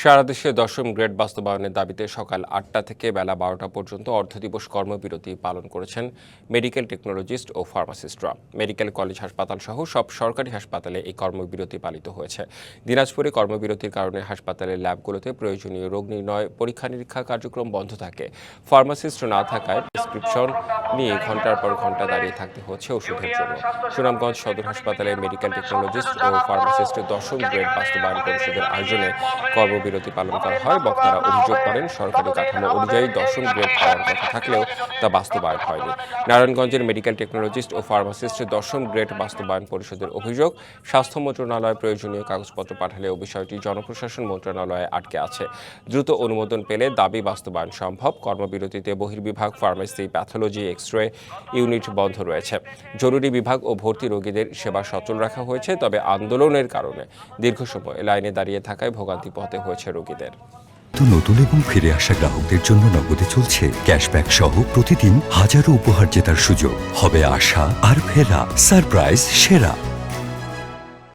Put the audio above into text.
সারা দেশে 10ম গ্রেড বাস্তবায়নের দাবিতে সকাল 8টা থেকে বেলা 12টা পর্যন্ত অর্ধদিবস কর্মবিরতি পালন করেছেন মেডিকেল টেকনোলজিস্ট ও ফার্মাসিস্টরা। মেডিকেল কলেজ হাসপাতাল সহ সব সরকারি হাসপাতালে এই কর্মবিরতি পালিত হয়েছে। দিনাজপুরে কর্মবিরতির কারণে হাসপাতালের ল্যাবগুলোতে প্রয়োজনীয় রোগ নির্ণয় পরীক্ষা নিরীক্ষা কার্যক্রম বন্ধ থাকে। ফার্মাসিস্ট না থাকায় প্রেসক্রিপশন নিয়ে ঘন্টার পর ঘন্টা দাঁড়িয়ে থাকতে হচ্ছে ওষুধের জন্য। সুনামগঞ্জ সদর হাসপাতালে মেডিকেল টেকনোলজিস্ট ও ফার্মাসিস্টের 10ম গ্রেড বাস্তবায়ন পরিষদের আয়োজনে কর্মবিরতি পালন করা হয়। বক্তারা অভিযোগ করেন, সরকারি কাঠামো অনুযায়ী 10ম গ্রেড পাওয়ার কথা থাকলেও তা বাস্তবায়ন হয়নি। নারায়ণগঞ্জের মেডিকেল টেকনোলজিস্ট ও ফার্মাসিস্টের 10ম গ্রেড বাস্তবায়ন পরিষদের অভিযোগ, স্বাস্থ্য মন্ত্রণালয় প্রয়োজনীয় কাগজপত্র পাঠালেও বিষয়টি জনপ্রশাসন মন্ত্রণালয়ে আটকে আছে। দ্রুত অনুমোদন পেলে দাবি বাস্তবায়ন সম্ভব। কর্মবিরতিতে বহির্বিভাগ, ফার্মেসি, প্যাথোলজি, এক্স-রে ইউনিট বন্ধ রয়েছে। জরুরি বিভাগ ও ভর্তি রোগীদের সেবা সচল রাখা হয়েছে। তবে আন্দোলনের কারণে দীর্ঘ সময় লাইনে দাঁড়িয়ে থাকায় ভোগান্তি পোহাতে হয়েছে রোগীদের। নতুন এবং ফিরে আসা গ্রাহকদের জন্য নগদে চলছে ক্যাশব্যাক সহ প্রতিদিন হাজারো উপহার জেতার সুযোগ। হবে আশা আর ফেরা, সারপ্রাইজ সেরা।